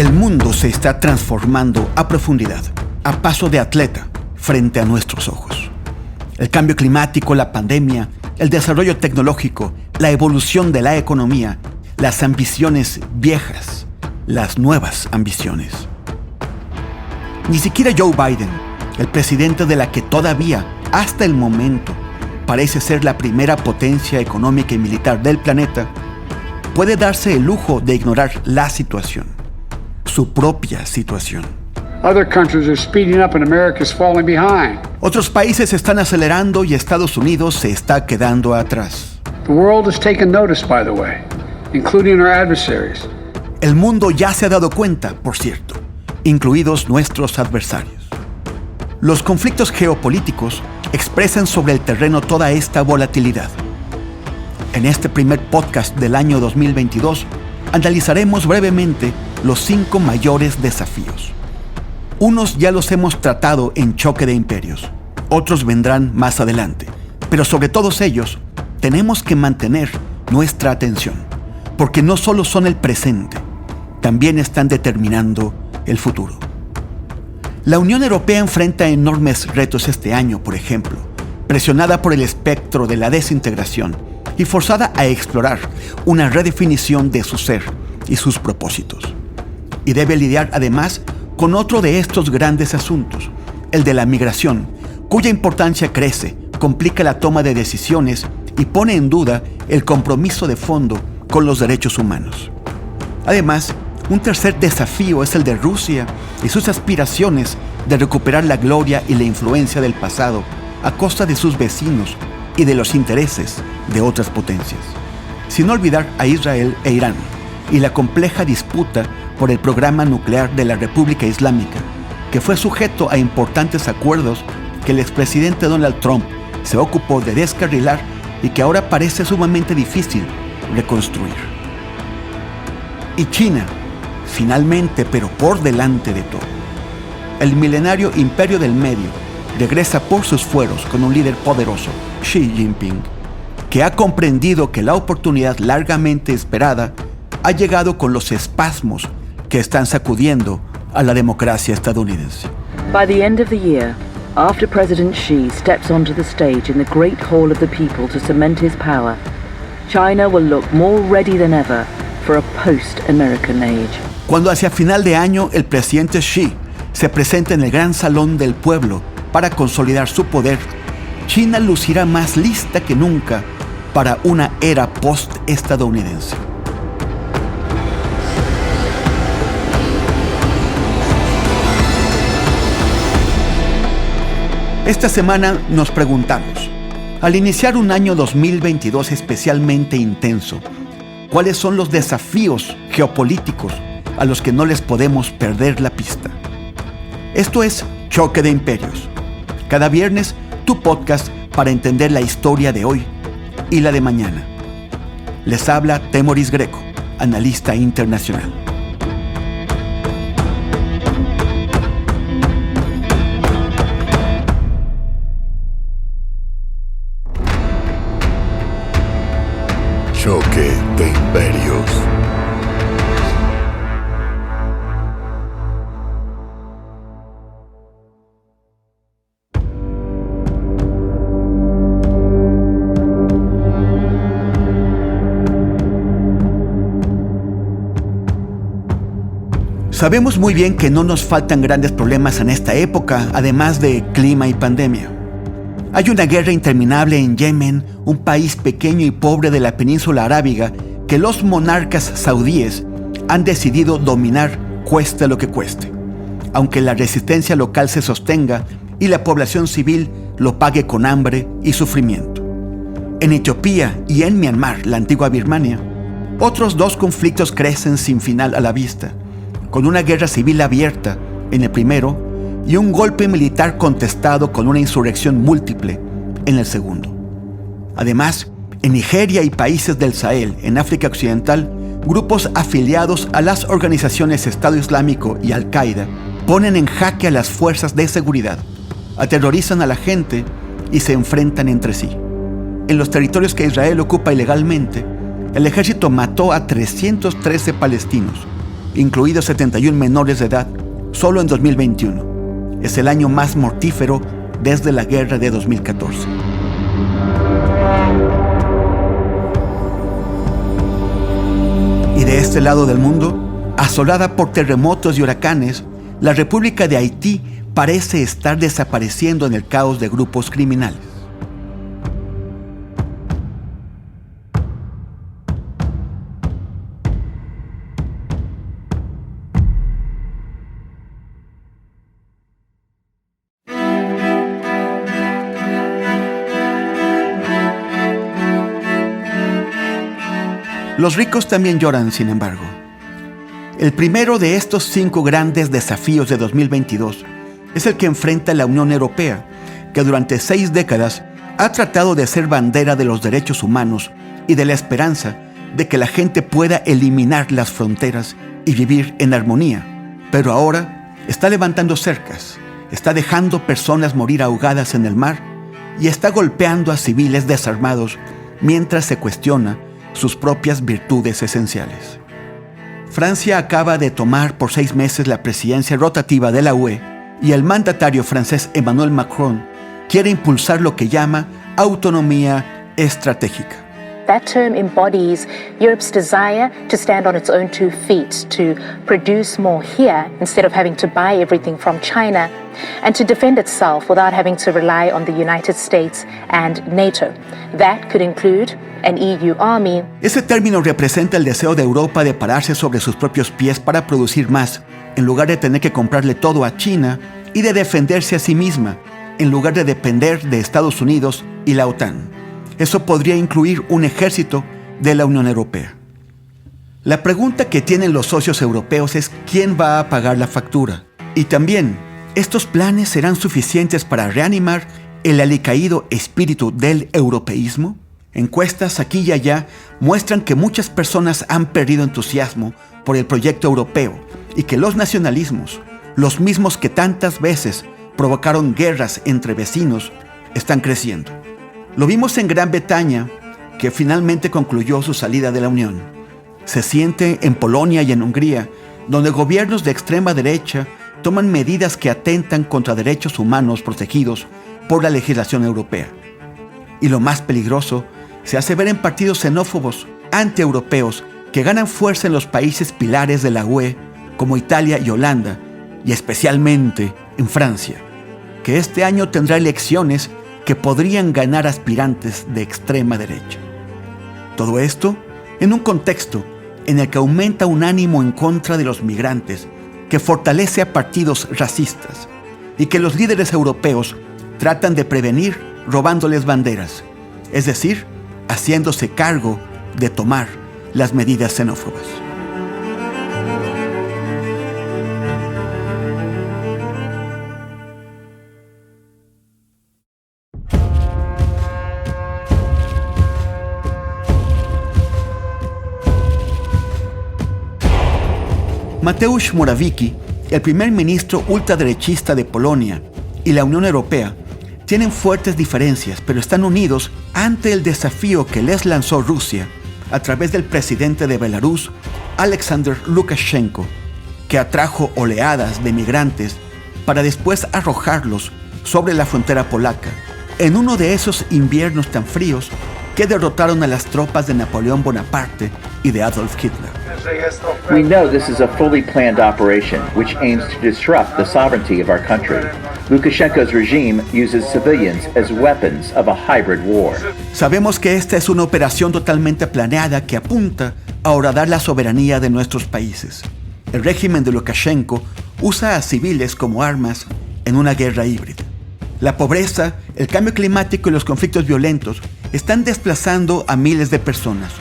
El mundo se está transformando a profundidad, a paso de atleta, frente a nuestros ojos. El cambio climático, la pandemia, el desarrollo tecnológico, la evolución de la economía, las ambiciones viejas, las nuevas ambiciones. Ni siquiera Joe Biden, el presidente de la que todavía, hasta el momento, parece ser la primera potencia económica y militar del planeta, puede darse el lujo de ignorar la situación, su propia situación. Other countries are speeding up and America's falling behind. Otros países están acelerando y Estados Unidos se está quedando atrás. The world has taken notice, by the way, including our adversaries. El mundo ya se ha dado cuenta, por cierto, incluidos nuestros adversarios. Los conflictos geopolíticos expresan sobre el terreno toda esta volatilidad. En este primer podcast del año 2022, analizaremos brevemente los 5 mayores desafíos. Unos ya los hemos tratado en Choque de Imperios, otros vendrán más adelante, pero sobre todos ellos tenemos que mantener nuestra atención, porque no solo son el presente, también están determinando el futuro. La Unión Europea enfrenta enormes retos este año, por ejemplo, presionada por el espectro de la desintegración y forzada a explorar una redefinición de su ser y sus propósitos. Y debe lidiar además con otro de estos grandes asuntos, el de la migración, cuya importancia crece, complica la toma de decisiones y pone en duda el compromiso de fondo con los derechos humanos. Además, un tercer desafío es el de Rusia y sus aspiraciones de recuperar la gloria y la influencia del pasado a costa de sus vecinos y de los intereses de otras potencias. Sin olvidar a Israel e Irán y la compleja disputa por el programa nuclear de la República Islámica, que fue sujeto a importantes acuerdos que el expresidente Donald Trump se ocupó de descarrilar y que ahora parece sumamente difícil reconstruir. Y China, finalmente, pero por delante de todo. El milenario Imperio del Medio regresa por sus fueros con un líder poderoso, Xi Jinping, que ha comprendido que la oportunidad largamente esperada ha llegado con los espasmos que están sacudiendo a la democracia estadounidense. By the end of the year, after President Xi steps onto the stage in the Great Hall of the People to cement his power, China will look more ready than ever for a post-American age. Cuando hacia final de año el presidente Xi se presenta en el Gran Salón del Pueblo para consolidar su poder, China lucirá más lista que nunca para una era post-estadounidense. Esta semana nos preguntamos, al iniciar un año 2022 especialmente intenso, ¿cuáles son los desafíos geopolíticos a los que no les podemos perder la pista? Esto es Choque de Imperios. Cada viernes, tu podcast para entender la historia de hoy y la de mañana. Les habla Temoris Greco, analista internacional. Choque de Imperios. Sabemos muy bien que no nos faltan grandes problemas en esta época, además de clima y pandemia. Hay una guerra interminable en Yemen, un país pequeño y pobre de la península arábiga que los monarcas saudíes han decidido dominar cueste lo que cueste, aunque la resistencia local se sostenga y la población civil lo pague con hambre y sufrimiento. En Etiopía y en Myanmar, la antigua Birmania, otros 2 conflictos crecen sin final a la vista, con una guerra civil abierta en el primero y un golpe militar contestado con una insurrección múltiple en el segundo. Además, en Nigeria y países del Sahel, en África Occidental, grupos afiliados a las organizaciones Estado Islámico y Al-Qaeda ponen en jaque a las fuerzas de seguridad, aterrorizan a la gente y se enfrentan entre sí. En los territorios que Israel ocupa ilegalmente, el ejército mató a 313 palestinos incluidos 71 menores de edad, solo en 2021. Es el año más mortífero desde la guerra de 2014. Y de este lado del mundo, asolada por terremotos y huracanes, la República de Haití parece estar desapareciendo en el caos de grupos criminales. Los ricos también lloran, sin embargo. El primero de estos 5 grandes desafíos de 2022 es el que enfrenta la Unión Europea, que durante 6 décadas ha tratado de ser bandera de los derechos humanos y de la esperanza de que la gente pueda eliminar las fronteras y vivir en armonía. Pero ahora está levantando cercas, está dejando personas morir ahogadas en el mar y está golpeando a civiles desarmados mientras se cuestiona sus propias virtudes esenciales. Francia acaba de tomar por 6 meses la presidencia rotativa de la UE y el mandatario francés Emmanuel Macron quiere impulsar lo que llama autonomía estratégica. That term embodies Europe's desire to stand on its own 2 feet, to produce more here instead of having to buy everything from China, and to defend itself without having to rely on the United States and NATO. That could include an EU army. Ese término representa el deseo de Europa de pararse sobre sus propios pies para producir más, en lugar de tener que comprarle todo a China, y de defenderse a sí misma, en lugar de depender de Estados Unidos y la OTAN. Eso podría incluir un ejército de la Unión Europea. La pregunta que tienen los socios europeos es ¿quién va a pagar la factura? Y también, ¿estos planes serán suficientes para reanimar el alicaído espíritu del europeísmo? Encuestas aquí y allá muestran que muchas personas han perdido entusiasmo por el proyecto europeo y que los nacionalismos, los mismos que tantas veces provocaron guerras entre vecinos, están creciendo. Lo vimos en Gran Bretaña, que finalmente concluyó su salida de la Unión. Se siente en Polonia y en Hungría, donde gobiernos de extrema derecha toman medidas que atentan contra derechos humanos protegidos por la legislación europea. Y lo más peligroso, se hace ver en partidos xenófobos, antieuropeos, que ganan fuerza en los países pilares de la UE, como Italia y Holanda, y especialmente en Francia, que este año tendrá elecciones que podrían ganar aspirantes de extrema derecha. Todo esto en un contexto en el que aumenta un ánimo en contra de los migrantes que fortalece a partidos racistas y que los líderes europeos tratan de prevenir robándoles banderas, es decir, haciéndose cargo de tomar las medidas xenófobas. Mateusz Morawiecki, el primer ministro ultraderechista de Polonia, y la Unión Europea tienen fuertes diferencias, pero están unidos ante el desafío que les lanzó Rusia a través del presidente de Belarus, Alexander Lukashenko, que atrajo oleadas de migrantes para después arrojarlos sobre la frontera polaca, en uno de esos inviernos tan fríos que derrotaron a las tropas de Napoleón Bonaparte y de Adolf Hitler. We know this is a fully planned operation which aims to disrupt the sovereignty of our country. Lukashenko's regime uses civilians as weapons of a hybrid war. Sabemos que esta es una operación totalmente planeada que apunta a horadar la soberanía de nuestros países. El régimen de Lukashenko usa a civiles como armas en una guerra híbrida. La pobreza, el cambio climático y los conflictos violentos están desplazando a miles de personas.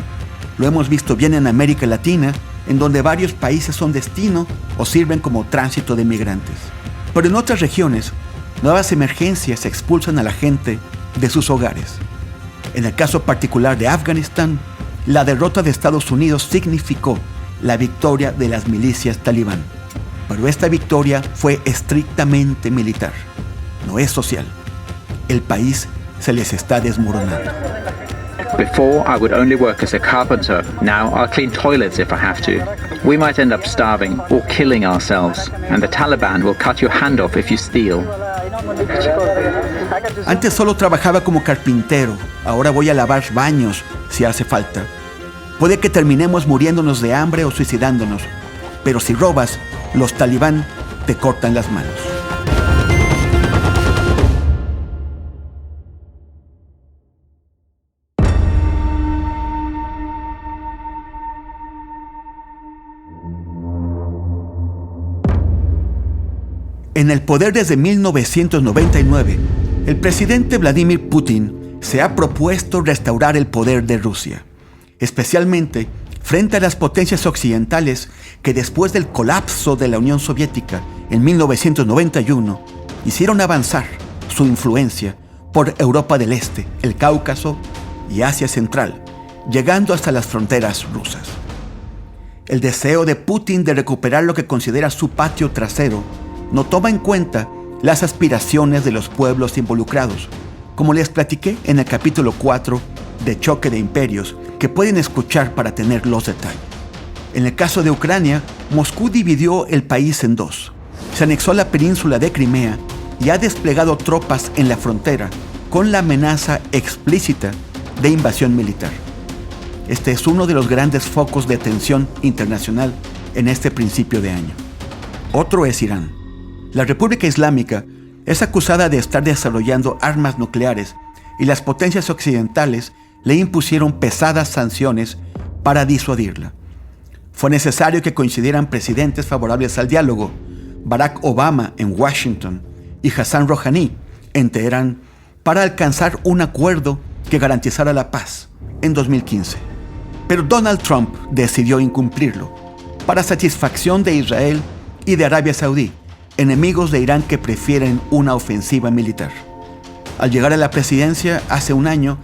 Lo hemos visto bien en América Latina, en donde varios países son destino o sirven como tránsito de migrantes. Pero en otras regiones, nuevas emergencias expulsan a la gente de sus hogares. En el caso particular de Afganistán, la derrota de Estados Unidos significó la victoria de las milicias talibán. Pero esta victoria fue estrictamente militar, no es social. El país se les está desmoronando. Before, I would only work as a carpenter. Now, I'll clean toilets if I have to. We might end up starving or killing ourselves, and the Taliban will cut your hand off if you steal. Antes solo trabajaba como carpintero, ahora voy a lavar baños si hace falta. Puede que terminemos muriéndonos de hambre o suicidándonos, pero si robas, los talibán te cortan las manos. En el poder desde 1999, el presidente Vladimir Putin se ha propuesto restaurar el poder de Rusia, especialmente frente a las potencias occidentales que después del colapso de la Unión Soviética en 1991 hicieron avanzar su influencia por Europa del Este, el Cáucaso y Asia Central, llegando hasta las fronteras rusas. El deseo de Putin de recuperar lo que considera su patio trasero no toma en cuenta las aspiraciones de los pueblos involucrados, como les platiqué en el capítulo 4 de Choque de Imperios, que pueden escuchar para tener los detalles. En el caso de Ucrania, Moscú dividió el país en dos. Se anexó la península de Crimea y ha desplegado tropas en la frontera con la amenaza explícita de invasión militar. Este es uno de los grandes focos de tensión internacional en este principio de año. Otro es Irán. La República Islámica es acusada de estar desarrollando armas nucleares y las potencias occidentales le impusieron pesadas sanciones para disuadirla. Fue necesario que coincidieran presidentes favorables al diálogo, Barack Obama en Washington y Hassan Rouhani en Teherán, para alcanzar un acuerdo que garantizara la paz en 2015. Pero Donald Trump decidió incumplirlo, para satisfacción de Israel y de Arabia Saudí, enemigos de Irán que prefieren una ofensiva militar. Al llegar a la presidencia hace un año,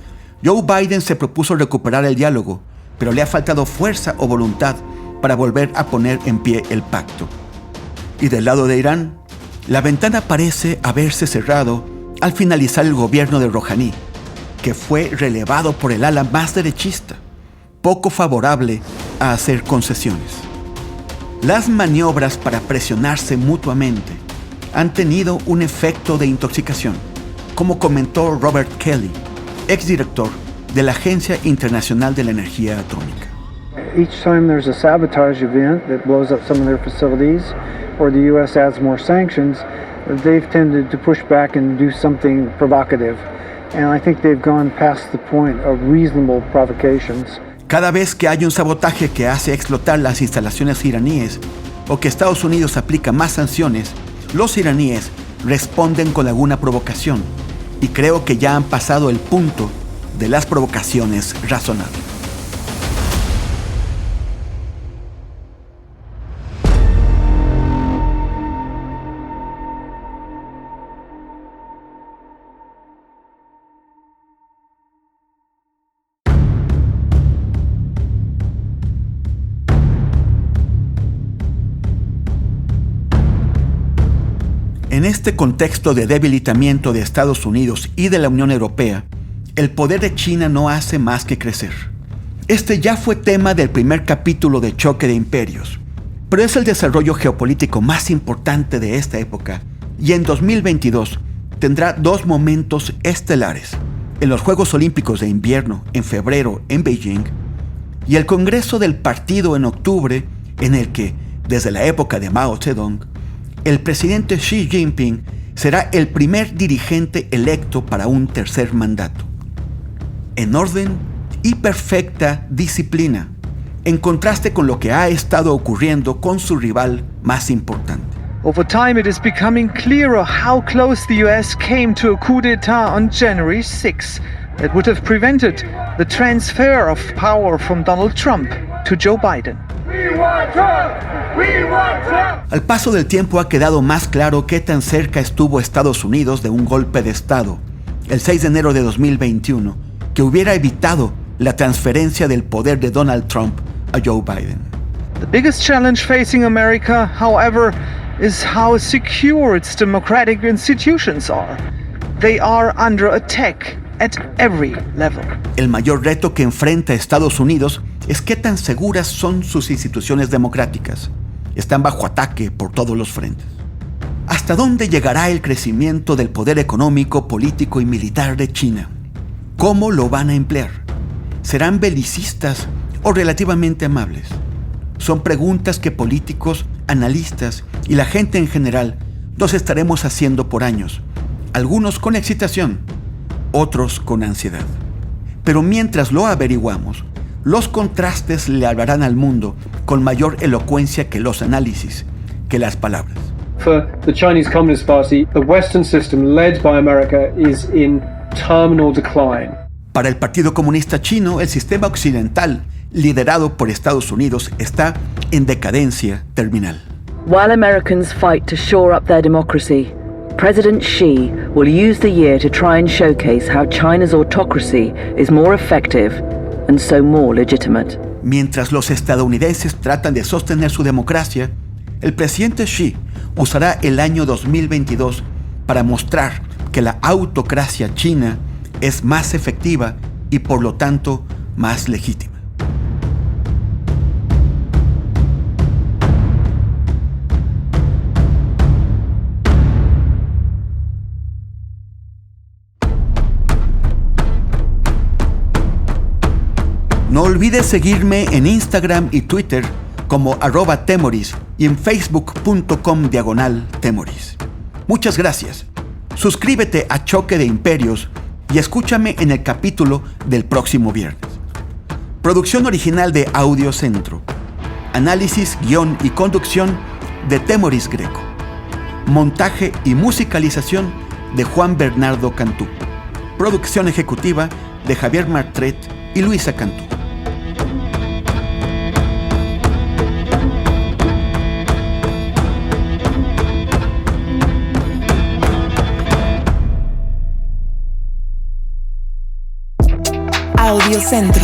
Joe Biden se propuso recuperar el diálogo, pero le ha faltado fuerza o voluntad para volver a poner en pie el pacto. Y del lado de Irán, la ventana parece haberse cerrado al finalizar el gobierno de Rouhani, que fue relevado por el ala más derechista, poco favorable a hacer concesiones. Las maniobras para presionarse mutuamente han tenido un efecto de intoxicación, como comentó Robert Kelly, exdirector de la Agencia Internacional de la Energía Atómica. Each time there's a sabotage event that blows up some of their facilities, or the U.S. adds more sanctions, they've tended to push back and do something provocative. And I think they've gone past the point of reasonable provocations. Cada vez que hay un sabotaje que hace explotar las instalaciones iraníes o que Estados Unidos aplica más sanciones, los iraníes responden con alguna provocación, y creo que ya han pasado el punto de las provocaciones razonables. En este contexto de debilitamiento de Estados Unidos y de la Unión Europea, el poder de China no hace más que crecer. Este ya fue tema del primer capítulo de Choque de Imperios, pero es el desarrollo geopolítico más importante de esta época, y en 2022 tendrá dos momentos estelares: en los Juegos Olímpicos de Invierno en febrero en Beijing y el Congreso del Partido en octubre, en el que, desde la época de Mao Zedong, el presidente Xi Jinping será el primer dirigente electo para un tercer mandato. En orden y perfecta disciplina, en contraste con lo que ha estado ocurriendo con su rival más importante. Over time, it is becoming clearer how close the US came to a coup d'etat on January 6 that would have prevented the transfer of power from Donald Trump to Joe Biden. Al paso del tiempo ha quedado más claro qué tan cerca estuvo Estados Unidos de un golpe de Estado, el 6 de enero de 2021, que hubiera evitado la transferencia del poder de Donald Trump a Joe Biden. The biggest challenge facing America, however, is how secure its democratic institutions are. They are under attack at every level. El mayor reto que enfrenta Estados Unidos es qué tan seguras son sus instituciones democráticas. Están bajo ataque por todos los frentes. ¿Hasta dónde llegará el crecimiento del poder económico, político y militar de China? ¿Cómo lo van a emplear? ¿Serán belicistas o relativamente amables? Son preguntas que políticos, analistas y la gente en general nos estaremos haciendo por años, algunos con excitación, otros con ansiedad. Pero mientras lo averiguamos, los contrastes le hablarán al mundo con mayor elocuencia que los análisis, que las palabras. For the Chinese Communist Party, the Western system led by America is in terminal decline. Para el Partido Comunista Chino, el sistema occidental, liderado por Estados Unidos, está en decadencia terminal. While Americans fight to shore up their democracy, President Xi will use the year to try and showcase how China's autocracy is more effective and so more legitimate. Mientras los estadounidenses tratan de sostener su democracia, el presidente Xi usará el año 2022 para mostrar que la autocracia china es más efectiva y por lo tanto más legítima. No olvides seguirme en Instagram y Twitter como @Temoris y en facebook.com/Temoris. Muchas gracias. Suscríbete a Choque de Imperios y escúchame en el capítulo del próximo viernes. Producción original de Audio Centro. Análisis, guión y conducción de Temoris Greco. Montaje y musicalización de Juan Bernardo Cantú. Producción ejecutiva de Javier Martret y Luisa Cantú. Audio Centro.